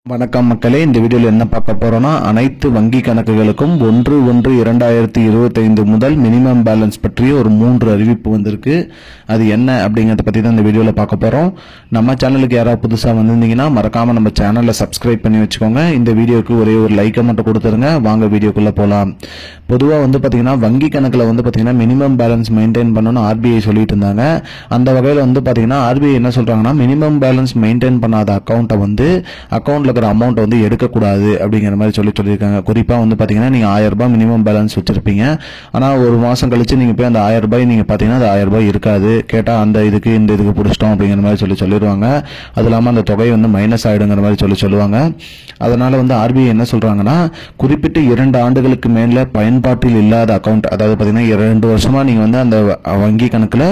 வணக்கம் மக்களே, இந்த வீடியோவில் என்ன பார்க்க போறோம்னா அனைத்து வங்கி கணக்குகளுக்கும் 1/1/2025 முதல் மினிமம் பேலன்ஸ் பற்றிய ஒரு 3 அறிவிப்பு வந்திருக்கு. அது என்ன அப்படிங்கறத பத்தி தான் இந்த வீடியோல பார்க்க போறோம். நம்ம சேனலுக்கு யாராவது புதுசா வந்திருந்தீங்கன்னா மறக்காம நம்ம சேனலை சப்ஸ்கிரைப் பண்ணி வச்சுக்கோங்க. இந்த வீடியோக்கு ஒரே ஒரு லைக்கை மட்டும் கொடுத்துருங்க. வாங்க வீடியோக்குள்ள போலாம். பொதுவா பாத்தீங்கன்னா வங்கி கணக்குல பாத்தீங்கன்னா மினிமம் பேலன்ஸ் மெயின்டைன் பண்ணணும்னு ஆர்பிஐ சொல்லிட்டு இருந்தாங்க. அந்த வகையில பாத்தீங்கன்னா ஆர்பிஐ என்ன சொல்றாங்கன்னா மினிமம் பேலன்ஸ் மெயின்டைன் பண்ணாத அக்கௌண்ட்டை அக்கௌண்ட்ல இருக்கிற அமௌண்ட் எடுக்கக்கூடாது அப்படிங்கிற மாதிரி சொல்லியிருக்காங்க. குறிப்பா பாத்தீங்கன்னா நீங்க 1000 ரூபாய் மினிமம் பேலன்ஸ் வச்சிருப்பீங்க. ஆனா ஒரு மாசம் கழிச்சு நீங்க போய் அந்த 1000 ரூபாய் நீங்க பாத்தீங்கன்னா அந்த 1000 ரூபாய் இருக்காது. கேட்டா அந்த இதுக்கு பிடிச்சிட்டோம் அப்படிங்கிற மாதிரி சொல்லிடுவாங்க. அது இல்லாம அந்த தொகை மைனஸ் ஆயிடுங்கிற மாதிரி சொல்லுவாங்க. அதனால ஆர்பிஐ என்ன சொல்றாங்கன்னா குறிப்பிட்ட 2 ஆண்டுகளுக்கு மேல பயன்பாட்டில் இல்லாத அக்கௌண்ட், அதாவது பாத்தீங்கன்னா 2 வருஷமா நீங்க அந்த வங்கி கணக்குல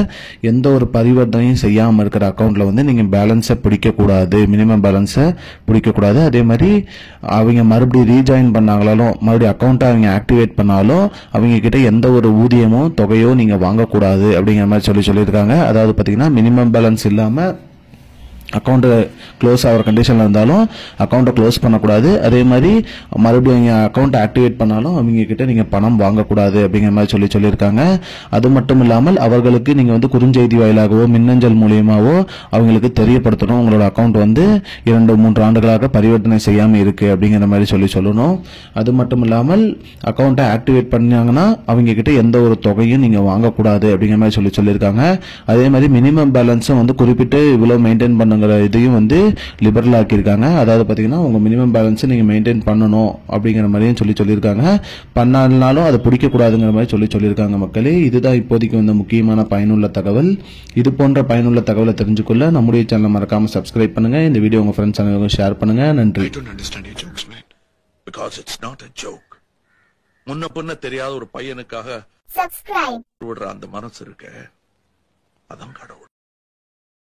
எந்த ஒரு பரிவர்த்தனையும் செய்யாம இருக்கிற அக்கௌண்ட்ல நீங்க பேலன்ஸை பிடிக்க கூடாது, மினிமம் பேலன்ஸை பிடிக்க கூடாது. அதே மாதிரி அவங்க மறுபடியும் ரீஜாயின் பண்ணாங்களாலும் மறுபடியும் அக்கௌண்ட்டை அவங்க ஆக்டிவேட் பண்ணாலும் அவங்க கிட்ட எந்த ஒரு ஊதியமோ தொகையோ நீங்க வாங்கக்கூடாது அப்படிங்கிற மாதிரி சொல்லியிருக்காங்க. அதாவது பாத்தீங்கன்னா மினிமம் பேலன்ஸ் இல்லாம அக்கௌண்ட் க்ளோஸ் ஆகிற கண்டிஷன்ல இருந்தாலும் அக்கௌண்ட்டை க்ளோஸ் பண்ணக்கூடாது. அதே மாதிரி மறுபடியும் அக்கௌண்ட் ஆக்டிவேட் பண்ணாலும் அவங்க கிட்ட நீங்க பணம் வாங்கக்கூடாது அப்படிங்கிற மாதிரி சொல்லியிருக்காங்க. அது மட்டும் இல்லாமல் அவர்களுக்கு நீங்க குறுஞ்செய்தி வாயிலாகவோ மின்னஞ்சல் மூலியமாவோ அவங்களுக்கு தெரியப்படுத்தணும் உங்களோட அக்கௌண்ட் 2-3 ஆண்டுகளாக பரிவர்த்தனை செய்யாம இருக்கு அப்படிங்கிற மாதிரி சொல்லணும். அது மட்டும் இல்லாமல் அக்கௌண்ட்டை ஆக்டிவேட் பண்ணாங்கன்னா அவங்க கிட்ட எந்த ஒரு தொகையும் நீங்க வாங்கக்கூடாது அப்படிங்கிற மாதிரி சொல்லியிருக்காங்க. அதே மாதிரி மினிமம் பேலன்ஸும் குறிப்பிட்டு இவ்வளவு மெயின்டைன் பண்ண இதையும் லிபரல் ஆக்கியிருக்காங்க. அதாவது பாத்தீங்கன்னா உங்க மினிமம் பேலன்ஸ் நீங்க மெயின்டைன் பண்ணணும் அப்படிங்கிற மாதிரியும் சொல்லியிருக்காங்க. பண்ணாலும் அதை பிடிக்க கூடாதுங்கிற மாதிரி சொல்லியிருக்காங்க. மக்களே, இதுதான் இப்போதைக்கு முக்கியமான பயனுள்ள தகவல். இது போன்ற பயனுள்ள தகவலை தெரிஞ்சுக்கொள்ள நம்முடைய சேனலை மறக்காம சப்ஸ்கிரைப் பண்ணுங்க. இந்த வீடியோ உங்க ஃப்ரெண்ட்ஸ் அனைவருக்கும் ஷேர் பண்ணுங்க. நன்றி. முன்ன பின்ன தெரியாத ஒரு பையனுக்காக அந்த மனசு இருக்க, அதான் கடவுள்.